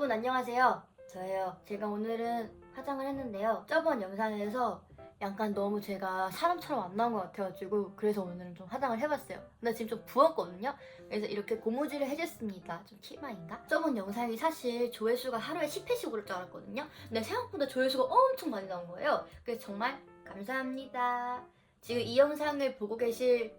여러분 안녕하세요. 저예요. 제가 오늘은 화장을 했는데요. 저번 영상에서 약간 너무 제가 사람처럼 안 나온 것 같아가지고 그래서 오늘은 좀 화장을 해봤어요. 근데 지금 좀 부었거든요. 그래서 이렇게 고무줄을 해줬습니다. 좀 TMI인가? 저번 영상이 사실 조회수가 하루에 10회씩 오를 줄 알았거든요. 근데 생각보다 조회수가 엄청 많이 나온 거예요. 그래서 정말 감사합니다. 지금 이 영상을 보고 계실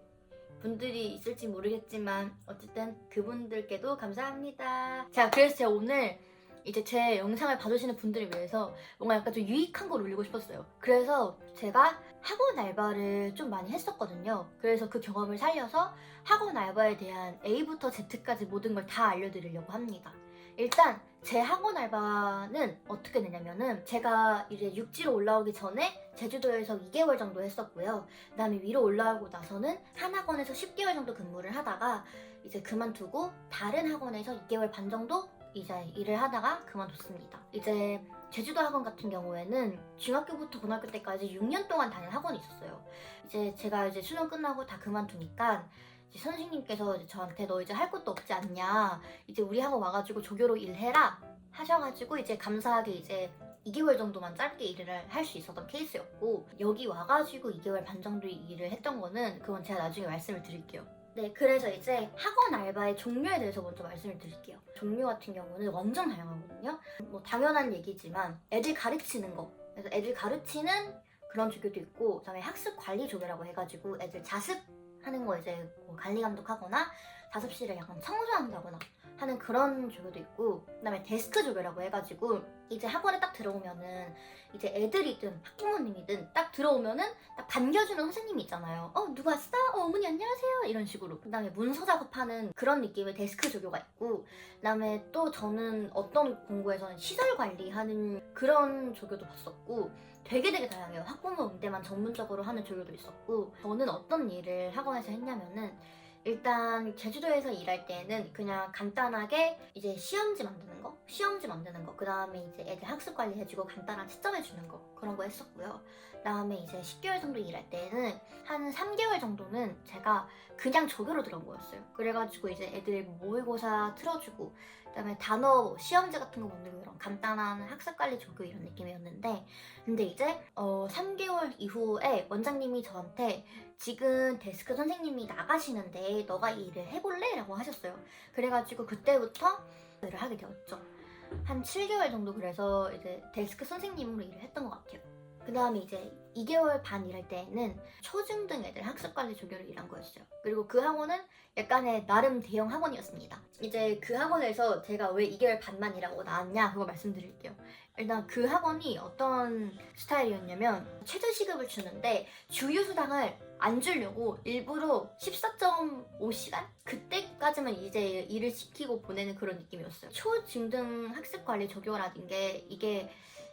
분들이 있을지 모르겠지만 어쨌든 그분들께도 감사합니다. 자, 그래서 제가 오늘 이제 제 영상을 봐주시는 분들을 위해서 뭔가 약간 좀 유익한 걸 올리고 싶었어요. 그래서 제가 학원 알바를 좀 많이 했었거든요. 그래서 그 경험을 살려서 학원 알바에 대한 A부터 Z까지 모든 걸 다 알려드리려고 합니다. 일단 제 학원 알바는 어떻게 되냐면은 제가 이제 육지로 올라오기 전에 제주도에서 2개월 정도 했었고요. 그다음에 위로 올라오고 나서는 한 학원에서 10개월 정도 근무를 하다가 이제 그만두고 다른 학원에서 2개월 반 정도 이제 일을 하다가 그만뒀습니다. 이제 제주도 학원 같은 경우에는 중학교부터 고등학교 때까지 6년 동안 다닌 학원이 있었어요. 이제 제가 이제 수능 끝나고 다 그만두니까 이제 선생님께서 이제 저한테 너 이제 할 것도 없지 않냐, 이제 우리 학원 와가지고 조교로 일해라 하셔가지고 이제 감사하게 이제 2개월 정도만 짧게 일을 할 수 있었던 케이스였고, 여기 와가지고 2개월 반 정도 일을 했던 거는 그건 제가 나중에 말씀을 드릴게요. 네, 그래서 이제 학원 알바의 종류에 대해서 먼저 말씀을 드릴게요. 종류 같은 경우는 완전 다양하거든요. 뭐 당연한 얘기지만 애들 가르치는 거, 그래서 애들 가르치는 그런 조교도 있고, 그다음에 학습 관리 조교라고 해가지고 애들 자습하는 거 이제 뭐 관리 감독하거나 자습실을 약간 청소한다거나 하는 그런 조교도 있고, 그다음에 데스크 조교라고 해가지고 이제 학원에 딱 들어오면은 이제 애들이든 학부모님이든 딱 들어오면은 딱 반겨주는 선생님이 있잖아요. 누가 왔어? 어머니 안녕하세요, 이런 식으로. 그다음에 문서 작업하는 그런 느낌의 데스크 조교가 있고, 그다음에 또 저는 어떤 공고에서는 시설 관리하는 그런 조교도 봤었고, 되게 다양해요. 학부모 응대만 전문적으로 하는 조교도 있었고, 저는 어떤 일을 학원에서 했냐면은 일단 제주도에서 일할 때는 그냥 간단하게 이제 시험지 만드는 거, 그 다음에 이제 애들 학습 관리 해주고 간단한 채점해 주는 거, 그런 거 했었고요. 그 다음에 이제 10개월 정도 일할 때는 한 3개월 정도는 제가 그냥 조교로 들어온 거였어요. 그래가지고 이제 애들 모의고사 틀어주고, 그 다음에 단어 시험지 같은 거 만들고 이런 간단한 학습 관리 조교 이런 느낌이었는데, 근데 이제 3개월 이후에 원장님이 저한테 지금 데스크 선생님이 나가시는데 너가 이 일을 해볼래? 라고 하셨어요. 그래가지고 그때부터 일을 하게 되었죠. 한 7개월 정도 그래서 이제 데스크 선생님으로 일을 했던 것 같아요. 그 다음에 이제 2개월 반 일할 때에는 초중등 애들 학습관리 조교를 일한 거였어요. 그리고 그 학원은 약간의 나름 대형 학원이었습니다. 이제 그 학원에서 제가 왜 2개월 반만 일하고 나왔냐, 그거 말씀드릴게요. 일단 그 학원이 어떤 스타일이었냐면 최저시급을 주는데 주휴수당을 안 주려고 일부러 14.5시간? 그때까지만 이제 일을 시키고 보내는 그런 느낌이었어요. 초중등 학습관리 조교라는 게 이게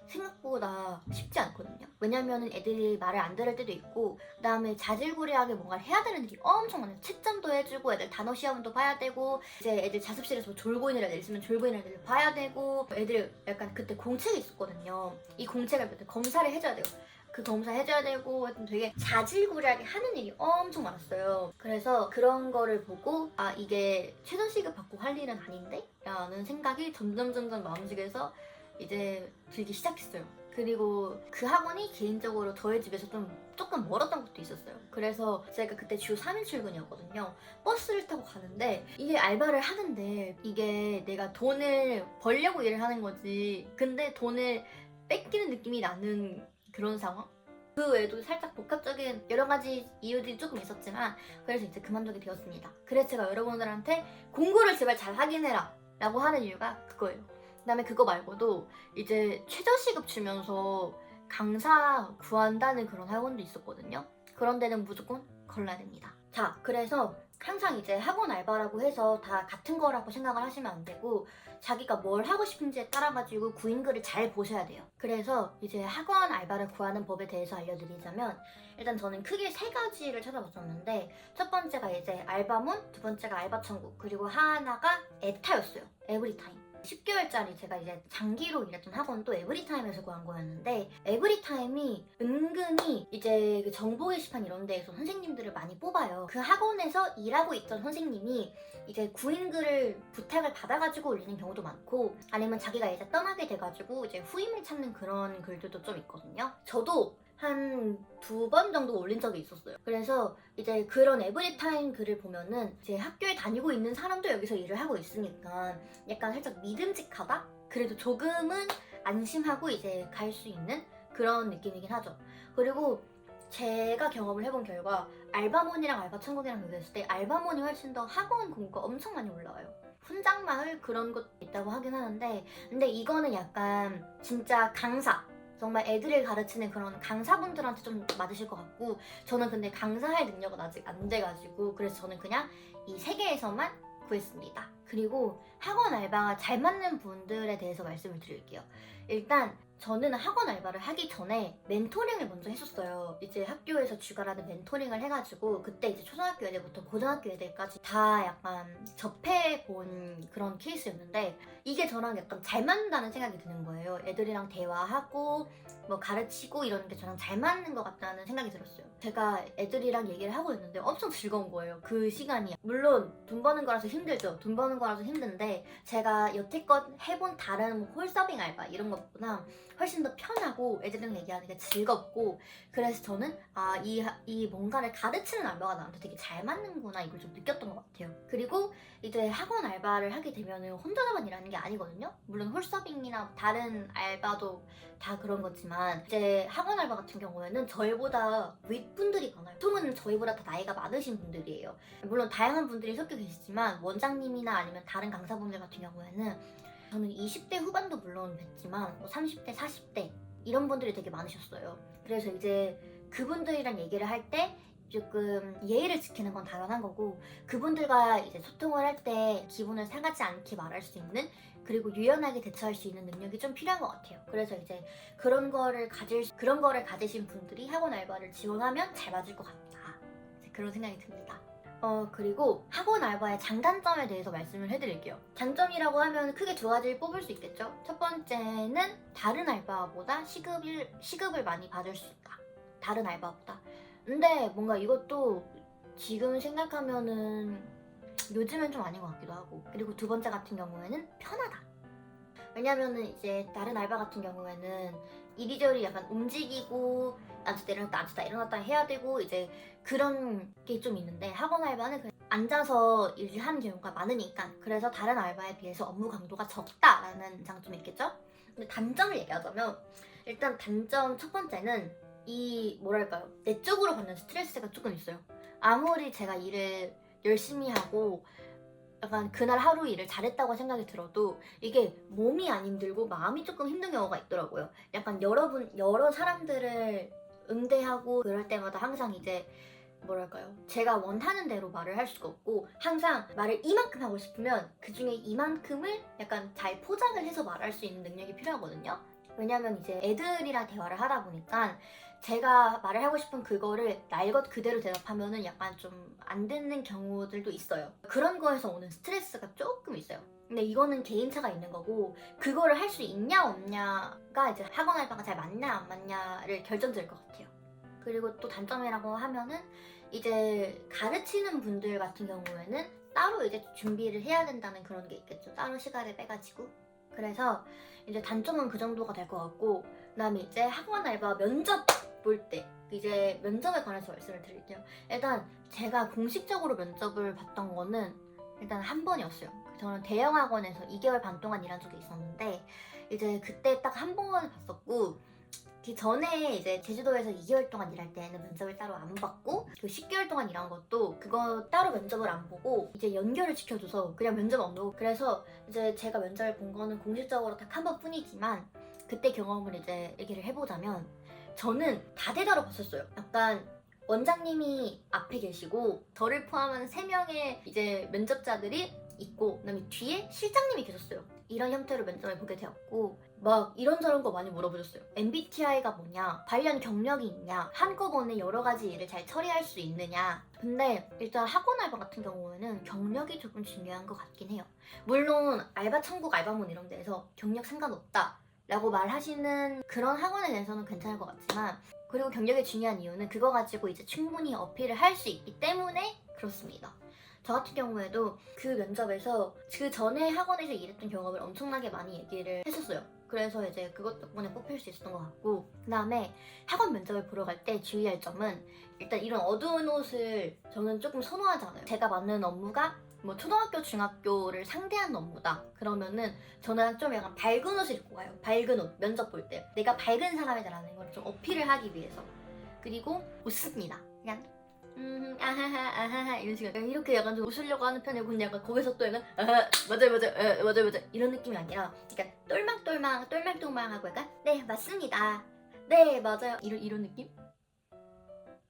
생각보다 쉽지 않거든요. 왜냐면은 애들이 말을 안 들을 때도 있고, 그 다음에 자질구레하게 뭔가를 해야 되는 일이 엄청 많아요. 채점도 해주고, 애들 단어 시험도 봐야 되고, 이제 애들 자습실에서 졸고 있는 애들 있으면 졸고 있는 애들 봐야 되고, 애들 약간 그때 공책이 있었거든요. 이 공책을 그때 검사를 해줘야 돼요. 그 검사 해줘야 되고, 하여튼 되게 자질구레하게 하는 일이 엄청 많았어요. 그래서 그런 거를 보고 이게 최저시급 받고 할 일은 아닌데? 라는 생각이 점점 마음속에서 이제 들기 시작했어요. 그리고 그 학원이 개인적으로 저희 집에서 조금 멀었던 것도 있었어요. 그래서 제가 그때 주 3일 출근이었거든요. 버스를 타고 가는데 이게 알바를 하는데 이게 내가 돈을 벌려고 일을 하는 거지, 근데 돈을 뺏기는 느낌이 나는 그런 상황? 그 외에도 살짝 복합적인 여러 가지 이유들이 조금 있었지만 그래서 이제 그만두게 되었습니다. 그래서 제가 여러분들한테 공부를 제발 잘 하긴 해라 라고 하는 이유가 그거예요. 그 다음에 그거 말고도 이제 최저시급 주면서 강사 구한다는 그런 학원도 있었거든요. 그런 데는 무조건 걸러야 됩니다. 자, 그래서 항상 이제 학원 알바라고 해서 다 같은 거라고 생각을 하시면 안 되고, 자기가 뭘 하고 싶은지에 따라 가지고 구인글을 잘 보셔야 돼요. 그래서 이제 학원 알바를 구하는 법에 대해서 알려드리자면, 일단 저는 크게 3가지를 찾아봤었는데, 첫 번째가 이제 알바문, 두 번째가 알바천국, 그리고 하나가 에타였어요. 에브리타임. 10개월짜리 제가 이제 장기로 일했던 학원도 에브리타임에서 구한 거였는데, 에브리타임이 은근히 이제 그 정보 게시판 이런 데에서 선생님들을 많이 뽑아요. 그 학원에서 일하고 있던 선생님이 이제 구인글을 부탁을 받아가지고 올리는 경우도 많고, 아니면 자기가 이제 떠나게 돼가지고 이제 후임을 찾는 그런 글들도 좀 있거든요. 저도 한 2번 정도 올린 적이 있었어요. 그래서 이제 그런 에브리타임 글을 보면은 이제 학교에 다니고 있는 사람도 여기서 일을 하고 있으니까 약간 살짝 믿음직하다? 그래도 조금은 안심하고 이제 갈 수 있는 그런 느낌이긴 하죠. 그리고 제가 경험을 해본 결과 알바몬이랑 알바천국이랑 비교했을 때 알바몬이 훨씬 더 학원 공고가 엄청 많이 올라와요. 훈장마을 그런 것도 있다고 하긴 하는데, 근데 이거는 약간 진짜 강사, 정말 애들을 가르치는 그런 강사분들한테 좀 맞으실 것 같고, 저는 근데 강사할 능력은 아직 안 돼가지고 그래서 저는 그냥 이 3개에서만 구했습니다. 그리고 학원 알바가 잘 맞는 분들에 대해서 말씀을 드릴게요. 일단 저는 학원 알바를 하기 전에 멘토링을 먼저 했었어요. 이제 학교에서 주관하는 멘토링을 해가지고 그때 이제 초등학교 애들부터 고등학교 애들까지 다 약간 접해본 그런 케이스였는데, 이게 저랑 약간 잘 맞는다는 생각이 드는 거예요. 애들이랑 대화하고 뭐 가르치고 이러는 게 저랑 잘 맞는 것 같다는 생각이 들었어요. 제가 애들이랑 얘기를 하고 있는데 엄청 즐거운 거예요. 그 시간이. 물론 돈 버는 거라서 힘들죠. 돈 버는 거라서 힘든데, 제가 여태껏 해본 다른 뭐 홀서빙 알바 이런 것보다 훨씬 더 편하고 애들이랑 얘기하는 게 즐겁고, 그래서 저는 이 뭔가를 가르치는 알바가 나한테 되게 잘 맞는구나, 이걸 좀 느꼈던 것 같아요. 그리고 이제 학원 알바를 하게 되면 혼자서만 일하는 게 아니거든요. 물론 홀서빙이나 다른 알바도 다 그런 거지만, 이제 학원 알바 같은 경우에는 저희보다 윗분들이 많아요. 보통은 저희보다 다 나이가 많으신 분들이에요. 물론 다양한 분들이 섞여 계시지만 원장님이나 아니면 다른 강사분들 같은 경우에는 저는 20대 후반도 물론 뵀지만 뭐 30대, 40대 이런 분들이 되게 많으셨어요. 그래서 이제 그분들이랑 얘기를 할 때 조금 예의를 지키는 건 당연한 거고, 그분들과 이제 소통을 할 때 기분을 상하지 않게 말할 수 있는, 그리고 유연하게 대처할 수 있는 능력이 좀 필요한 것 같아요. 그래서 이제 그런 거를 가지신 분들이 학원 알바를 지원하면 잘 맞을 것 같다, 그런 생각이 듭니다. 그리고 학원 알바의 장단점에 대해서 말씀을 해드릴게요. 장점이라고 하면 크게 2가지를 뽑을 수 있겠죠. 첫 번째는 다른 알바보다 시급을 많이 받을 수 있다. 다른 알바보다. 근데 뭔가 이것도 지금 생각하면은 요즘은 좀 아닌 것 같기도 하고, 그리고 2번째 같은 경우에는 편하다. 왜냐면은 이제 다른 알바 같은 경우에는 이리저리 약간 움직이고 앉았다 일어났다 앉았다 일어났다 해야 되고 이제 그런 게 좀 있는데, 학원 알바는 그냥 앉아서 일을 하는 경우가 많으니까, 그래서 다른 알바에 비해서 업무 강도가 적다라는 장점이 있겠죠? 근데 단점을 얘기하자면, 일단 단점 첫 번째는 이 뭐랄까요, 내적으로 받는 스트레스가 조금 있어요. 아무리 제가 일을 열심히 하고 약간 그날 하루 일을 잘했다고 생각이 들어도 이게 몸이 안 힘들고 마음이 조금 힘든 경우가 있더라고요. 약간 여러 사람들을 응대하고 그럴 때마다 항상 이제 뭐랄까요, 제가 원하는 대로 말을 할 수가 없고, 항상 말을 이만큼 하고 싶으면 그 중에 이만큼을 약간 잘 포장을 해서 말할 수 있는 능력이 필요하거든요. 왜냐면 이제 애들이랑 대화를 하다 보니까 제가 말을 하고 싶은 그거를 날 것 그대로 대답하면은 약간 좀 안 듣는 경우들도 있어요. 그런 거에서 오는 스트레스가 조금 있어요. 근데 이거는 개인차가 있는 거고, 그거를 할 수 있냐 없냐가 이제 학원 알바가 잘 맞냐 안 맞냐를 결정질 것 같아요. 그리고 또 단점이라고 하면은 이제 가르치는 분들 같은 경우에는 따로 이제 준비를 해야 된다는 그런 게 있겠죠. 따로 시간을 빼가지고. 그래서 이제 단점은 그 정도가 될 것 같고, 그다음에 이제 학원 알바 면접 볼 때 이제 면접에 관해서 말씀을 드릴게요. 일단 제가 공식적으로 면접을 봤던 거는 일단 한 번이었어요. 저는 대형 학원에서 2개월 반 동안 일한 적이 있었는데, 이제 그때 딱 한 번 봤었고, 그 전에 이제 제주도에서 2개월 동안 일할 때는 면접을 따로 안 받고, 그 10개월 동안 일한 것도 그거 따로 면접을 안 보고 이제 연결을 시켜줘서 그냥 면접 안 보고, 그래서 이제 제가 면접을 본 거는 공식적으로 딱 한 번뿐이지만, 그때 경험을 이제 얘기를 해보자면 저는 다대다로 봤었어요. 약간 원장님이 앞에 계시고 저를 포함한 3명의 이제 면접자들이 있고, 그다음에 뒤에 실장님이 계셨어요. 이런 형태로 면접을 보게 되었고 막 이런저런 거 많이 물어보셨어요. MBTI가 뭐냐, 관련 경력이 있냐, 한꺼번에 여러 가지 일을 잘 처리할 수 있느냐. 근데 일단 학원 알바 같은 경우에는 경력이 조금 중요한 것 같긴 해요. 물론 알바 천국 알바몬 이런 데에서 경력 상관없다 라고 말하시는 그런 학원에 대해서는 괜찮을 것 같지만, 그리고 경력이 중요한 이유는 그거 가지고 이제 충분히 어필을 할 수 있기 때문에 그렇습니다. 저 같은 경우에도 그 면접에서 그 전에 학원에서 일했던 경험을 엄청나게 많이 얘기를 했었어요. 그래서 이제 그것 덕분에 뽑힐 수 있었던 것 같고, 그 다음에 학원 면접을 보러 갈 때 주의할 점은 일단 이런 어두운 옷을 저는 조금 선호하지 않아요. 제가 맡는 업무가 뭐 초등학교, 중학교를 상대하는 업무다. 그러면은 저는 좀 약간 밝은 옷을 입고 가요. 밝은 옷, 면접 볼 때. 내가 밝은 사람이다라는 걸 좀 어필을 하기 위해서. 그리고 웃습니다. 그냥 아하하 아하하 이런 식으로 이렇게 약간 좀 웃으려고 하는 편이고, 근데 약간 거기서 또 약간 아하 맞아요 맞아요 맞아요 맞아요 이런 느낌이 아니라 약간 똘망똘망하고 약간 네 맞습니다 네 맞아요 이런 느낌?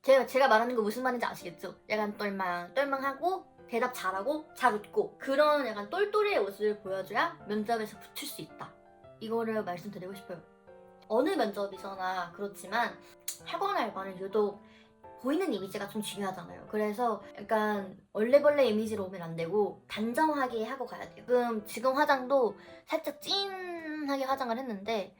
제가 말하는 거 무슨 말인지 아시겠죠? 약간 똘망하고 대답 잘하고 잘 웃고 그런 약간 똘똘이의 모습을 보여줘야 면접에서 붙을 수 있다. 이거를 말씀드리고 싶어요. 어느 면접이거나 그렇지만 학원 알바는 유독 보이는 이미지가 좀 중요하잖아요. 그래서 약간 얼레벌레 이미지로 오면 안 되고 단정하게 하고 가야 돼요. 지금 화장도 살짝 진하게 화장을 했는데,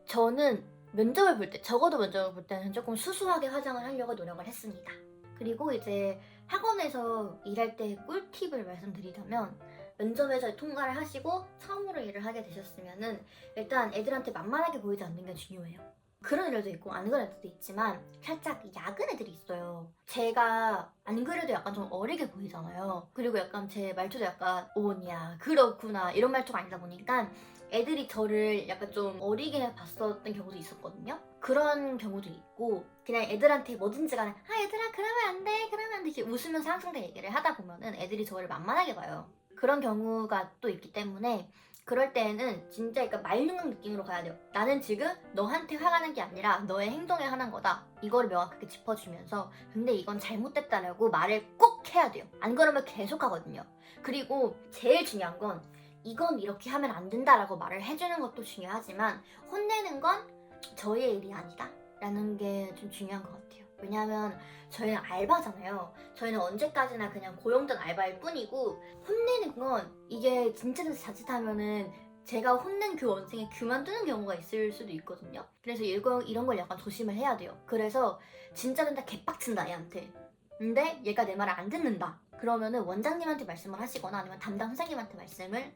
저는 면접을 볼 때, 적어도 면접을 볼 때는 조금 수수하게 화장을 하려고 노력을 했습니다. 그리고 이제 학원에서 일할 때 꿀팁을 말씀드리자면, 면접에서 통과를 하시고 처음으로 일을 하게 되셨으면은 일단 애들한테 만만하게 보이지 않는 게 중요해요. 그런 애들도 있고 안 그런 애들도 있지만 살짝 야근 애들이 있어요. 제가 안 그래도 약간 좀 어리게 보이잖아요. 그리고 약간 제 말투도 약간 오냐 그렇구나 이런 말투가 아니다 보니까 애들이 저를 약간 좀 어리게 봤었던 경우도 있었거든요. 그런 경우도 있고, 그냥 애들한테 뭐든지 간에 아 얘들아 그러면 안 돼 그러면 안 돼 이렇게 웃으면서 항상 얘기를 하다 보면은 애들이 저를 만만하게 봐요. 그런 경우가 또 있기 때문에 그럴 때에는 진짜 약간 말능력 느낌으로 가야 돼요. 나는 지금 너한테 화가 난 게 아니라 너의 행동에 화난 거다. 이거를 명확하게 짚어주면서 근데 이건 잘못됐다라고 말을 꼭 해야 돼요. 안 그러면 계속 하거든요. 그리고 제일 중요한 건 이건 이렇게 하면 안 된다라고 말을 해주는 것도 중요하지만 혼내는 건 저희의 일이 아니다 라는 게 좀 중요한 것 같아요. 왜냐하면 저희는 알바잖아요. 저희는 언제까지나 그냥 고용된 알바일 뿐이고, 혼내는 건 이게 진짜 자칫하면은 제가 혼낸 그 원생이 그만두는 경우가 있을 수도 있거든요. 그래서 이런 걸 약간 조심을 해야 돼요. 그래서 진짜 진짜 개빡친다 얘한테. 근데 얘가 내 말을 안 듣는다. 그러면은 원장님한테 말씀을 하시거나 아니면 담당 선생님한테 말씀을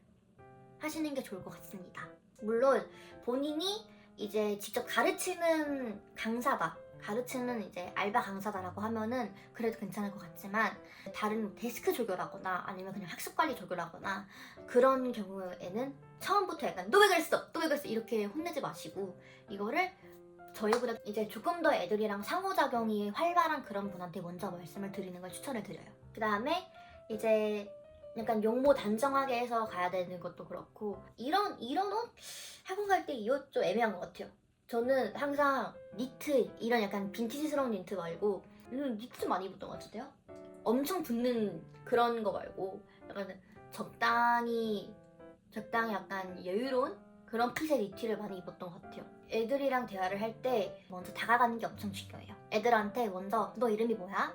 하시는 게 좋을 것 같습니다. 물론 본인이 이제 직접 가르치는 강사다, 가르치는 이제 알바 강사다라고 하면은 그래도 괜찮을 것 같지만, 다른 데스크 조교라거나 아니면 그냥 학습관리 조교라거나 그런 경우에는 처음부터 약간 너 왜 그랬어? 또 왜 그랬어? 이렇게 혼내지 마시고 이거를 저희보다 이제 조금 더 애들이랑 상호작용이 활발한 그런 분한테 먼저 말씀을 드리는 걸 추천을 드려요. 그 다음에 이제 약간 용모 단정하게 해서 가야 되는 것도 그렇고, 이런 옷? 학원 갈 때 이 옷 좀 애매한 것 같아요. 저는 항상 니트, 이런 약간 빈티지스러운 니트 말고 니트 좀 많이 입었던 것 같은데요? 엄청 붙는 그런 거 말고 약간 적당히 약간 여유로운 그런 핏의 니트를 많이 입었던 것 같아요. 애들이랑 대화를 할 때 먼저 다가가는 게 엄청 중요해요. 애들한테 먼저 너 이름이 뭐야?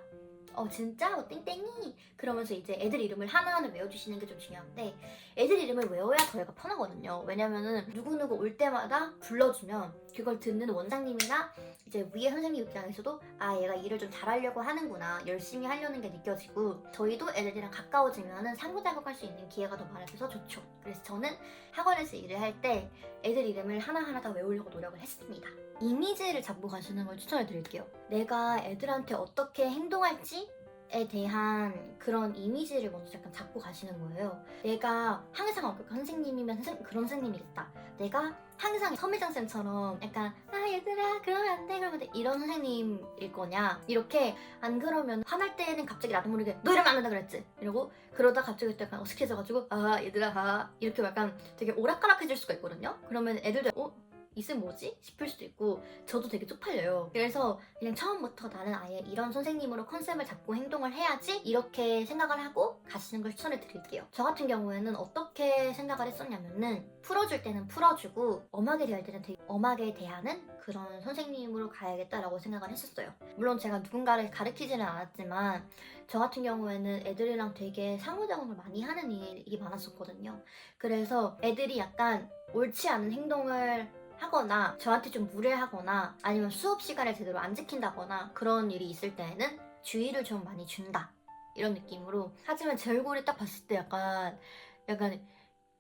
진짜? 땡땡이? 그러면서 이제 애들 이름을 하나하나 외워주시는 게 좀 중요한데, 애들 이름을 외워야 저희가 편하거든요. 왜냐면은 누구누구 올 때마다 불러주면 그걸 듣는 원장님이나 이제 위에 선생님 입장에서도 아 얘가 일을 좀 잘하려고 하는구나, 열심히 하려는 게 느껴지고, 저희도 애들이랑 가까워지면은 상호작용할 수 있는 기회가 더 많아져서 좋죠. 그래서 저는 학원에서 일을 할 때 애들 이름을 하나하나 다 외우려고 노력을 했습니다. 이미지를 잡고 가시는 걸 추천해 드릴게요. 내가 애들한테 어떻게 행동할지에 대한 그런 이미지를 먼저 약간 잡고 가시는 거예요. 내가 항상 엄격한 선생님이면 그런 선생님이겠다. 내가 항상 서미정쌤처럼 약간 아 얘들아 그러면 안 돼 그러면 돼 이런 선생님일 거냐, 이렇게 안 그러면 화날 때는 갑자기 나도 모르게 너 이러면 안 된다 그랬지 이러고, 그러다 갑자기 또 약간 어색해져가지고 아 얘들아 이렇게 약간 되게 오락가락해질 수가 있거든요. 그러면 애들도 있으면 뭐지? 싶을 수도 있고 저도 되게 쪽팔려요. 그래서 그냥 처음부터 나는 아예 이런 선생님으로 컨셉을 잡고 행동을 해야지 이렇게 생각을 하고 가시는 걸 추천해 드릴게요. 저 같은 경우에는 어떻게 생각을 했었냐면은 풀어줄 때는 풀어주고 엄하게 대할 때는 되게 엄하게 대하는 그런 선생님으로 가야겠다라고 생각을 했었어요. 물론 제가 누군가를 가르치지는 않았지만 저 같은 경우에는 애들이랑 되게 상호작용을 많이 하는 일이 많았었거든요. 그래서 애들이 약간 옳지 않은 행동을 하거나 저한테 좀 무례하거나 아니면 수업 시간을 제대로 안 지킨다거나 그런 일이 있을 때에는 주의를 좀 많이 준다 이런 느낌으로. 하지만 제 얼굴을 딱 봤을 때 약간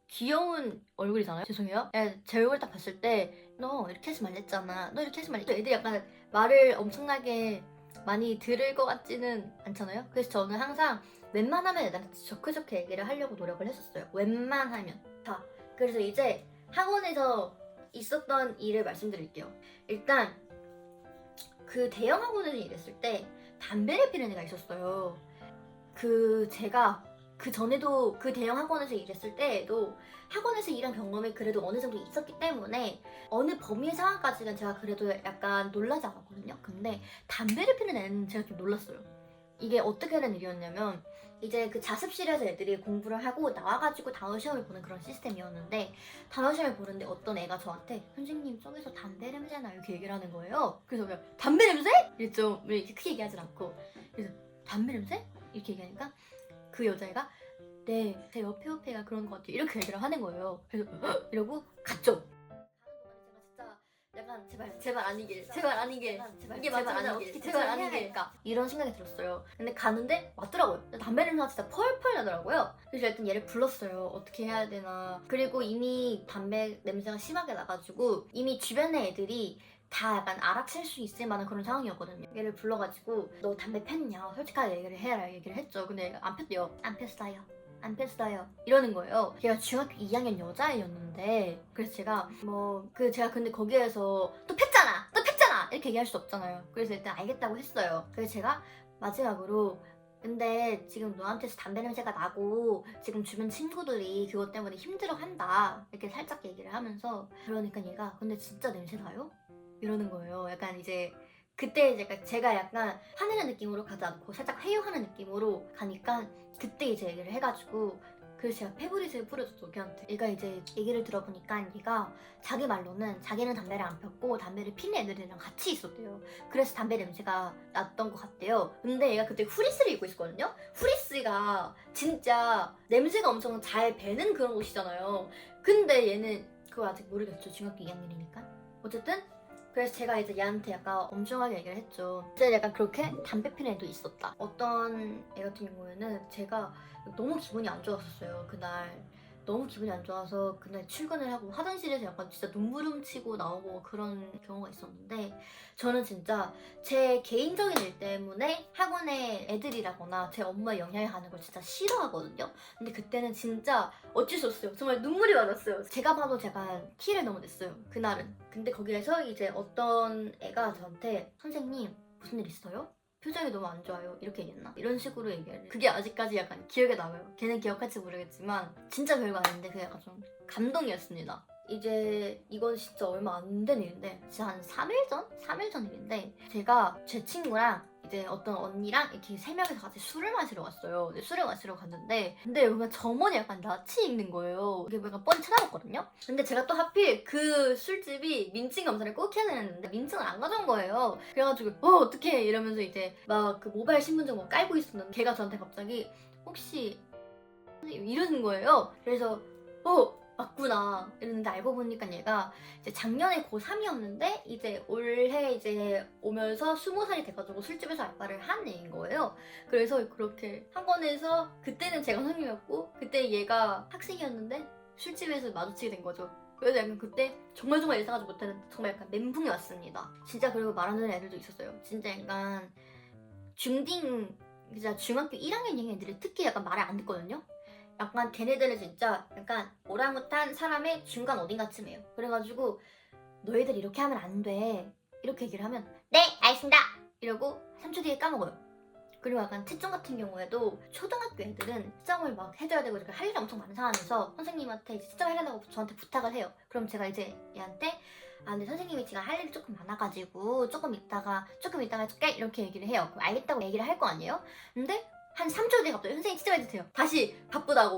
귀여운 얼굴이잖아요. 죄송해요. 제 얼굴 딱 봤을 때 너 이렇게 하지 말랬잖아, 너 이렇게 하지 말랬. 애들이 약간 말을 엄청나게 많이 들을 것 같지는 않잖아요. 그래서 저는 항상 웬만하면 애들한테 좋게 얘기를 하려고 노력을 했었어요. 웬만하면. 자, 그래서 이제 학원에서 있었던 일을 말씀드릴게요. 일단 그 대형 학원에서 일했을 때 담배를 피는 애가 있었어요. 제가 그 전에도 그 대형 학원에서 일했을 때에도 학원에서 일한 경험이 그래도 어느 정도 있었기 때문에 어느 범위의 상황까지는 제가 그래도 약간 놀라지 않았거든요. 근데 담배를 피는 애는 제가 좀 놀랐어요. 이게 어떻게 된 일이었냐면 이제 그 자습실에서 애들이 공부를 하고 나와가지고 단어 시험을 보는 그런 시스템이었는데 단어 시험을 보는데 어떤 애가 저한테 선생님 저기서 담배 냄새 나요 이렇게 얘기를 하는 거예요. 그래서 그냥 담배 냄새? 이랬죠. 왜 이렇게 크게 얘기하진 않고. 그래서 담배 냄새? 이렇게 얘기하니까 그 여자애가 네, 제 옆에가 그런 것 같아요. 이렇게 얘기를 하는 거예요. 그래서 이러고 갔죠. 가는 동안에 제가 진짜 약간 제발 아니길, 제발 아니길, 이게 맞으면 어떻게 제발 아니길까 이런 생각이 들었어요. 근데 가는데 맞더라고요. 담배 냄새가 진짜 펄펄 나더라고요. 그래서 일단 얘를 불렀어요. 어떻게 해야 되나. 그리고 이미 담배 냄새가 심하게 나가지고 이미 주변의 애들이 다 약간 알아챌 수 있을 만한 그런 상황이었거든요. 얘를 불러가지고 너 담배 폈냐? 솔직하게 얘기를 해라 얘기를 했죠. 근데 얘가 안 폈대요. 안 폈어요 이러는 거예요. 걔가 중학교 2학년 여자애였는데 그래서 제가 제가 근데 거기에서 또 폈잖아 이렇게 얘기할 수 없잖아요. 그래서 일단 알겠다고 했어요. 그래서 제가 마지막으로 근데 지금 너한테서 담배 냄새가 나고 지금 주변 친구들이 그것 때문에 힘들어한다 이렇게 살짝 얘기를 하면서 그러니까 얘가 근데 진짜 냄새 나요? 이러는 거예요. 약간 이제 그때 이제 제가 약간 화내는 느낌으로 가지 않고 살짝 회유하는 느낌으로 가니까 그때 이제 얘기를 해가지고 그래서 제가 페브리즈를 뿌려줬죠 걔한테. 얘가 이제 얘기를 들어보니까 얘가 자기 말로는 자기는 담배를 안 폈고 담배를 피는 애들이랑 같이 있었대요. 그래서 담배 냄새가 났던 것 같대요. 근데 얘가 그때 후리스를 입고 있었거든요. 후리스가 진짜 냄새가 엄청 잘 배는 그런 옷이잖아요. 근데 얘는 그거 아직 모르겠죠. 중학교 2학년이니까. 어쨌든 그래서 제가 이제 얘한테 약간 엄중하게 얘기를 했죠. 진짜 약간 그렇게 담배 피는 애도 있었다. 어떤 애 같은 경우에는 제가 너무 기분이 안 좋았었어요. 그날 너무 기분이 안 좋아서 그날 출근을 하고 화장실에서 약간 진짜 눈물 훔치고 나오고 그런 경우가 있었는데 저는 진짜 제 개인적인 일 때문에 학원에 애들이라거나 제 업무에 영향을 가는 걸 진짜 싫어하거든요. 근데 그때는 진짜 어쩔 수 없어요. 정말 눈물이 많았어요. 제가 봐도 제가 키를 너무 냈어요. 그날은. 근데 거기에서 이제 어떤 애가 저한테 선생님 무슨 일 있어요? 표정이 너무 안 좋아요. 이렇게 얘기했나? 이런 식으로 얘기를. 그게 아직까지 약간 기억에 남아요. 걔는 기억할지 모르겠지만 진짜 별거 아닌데 그게 약간 좀 감동이었습니다. 이제 이건 진짜 얼마 안 된 일인데 진짜 한 3일 전? 3일 전 일인데 제가 제 친구랑 이제 어떤 언니랑 이렇게 세 명이서 같이 술을 마시러 갔어요. 술을 마시러 갔는데 근데 뭔가 점원이 약간 낯이 익는 거예요. 이게 약간 뻔히 쳐다봤거든요. 근데 제가 또 하필 그 술집이 민증 검사를 꼭 해야 되는데 민증을 안 가져온 거예요. 그래가지고 어떡해 이러면서 이제 막 그 모바일 신분증 뭐 깔고 있었는데 걔가 저한테 갑자기 혹시 이러는 거예요. 그래서 맞구나 이랬는데 알고 보니까 얘가 이제 작년에 고3이었는데 이제 올해 이제 오면서 20살이 돼가지고 술집에서 알바를 한 애인 거예요. 그래서 그렇게 학원에서 그때는 제가 선생님이었고 그때 얘가 학생이었는데 술집에서 마주치게 된 거죠. 그래서 약간 그때 정말 예상하지 못하는 정말 약간 멘붕이 왔습니다. 진짜. 그리고 말하는 애들도 있었어요. 진짜 약간 중딩 진짜 중학교 1학년인 애들이 특히 약간 말을 안 듣거든요. 약간 걔네들은 진짜 약간 오랑우탄 사람의 중간 어딘가쯤이에요. 그래가지고 너희들 이렇게 하면 안 돼 이렇게 얘기를 하면 네 알겠습니다 이러고 3초 뒤에 까먹어요. 그리고 약간 특정 같은 경우에도 초등학교 애들은 특정을 막 해줘야 되고 이렇게 할 일이 엄청 많은 상황에서 선생님한테 이제 특정 해달라고 저한테 부탁을 해요. 그럼 제가 이제 얘한테 아 근데 선생님이 지금 할 일이 조금 많아가지고 조금 이따가 해줄게 이렇게 얘기를 해요. 그럼 알겠다고 얘기를 할 거 아니에요? 근데 한 3초 뒤에 갑자기 선생님 치료해주세요. 다시 바쁘다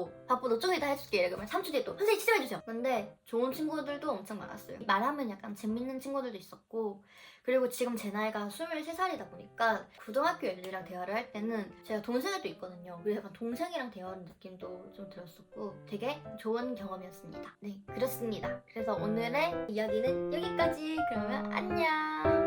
좀 이따 해줄게 이러면 3초 뒤에 또 선생님 치료해주세요. 근데 좋은 친구들도 엄청 많았어요. 말하면 약간 재밌는 친구들도 있었고, 그리고 지금 제 나이가 23살이다 보니까 고등학교 애들이랑 대화를 할 때는 제가 동생이 또 있거든요. 그래서 약간 동생이랑 대화하는 느낌도 좀 들었었고 되게 좋은 경험이었습니다. 네, 그렇습니다. 그래서 오늘의 이야기는 여기까지. 그러면 안녕.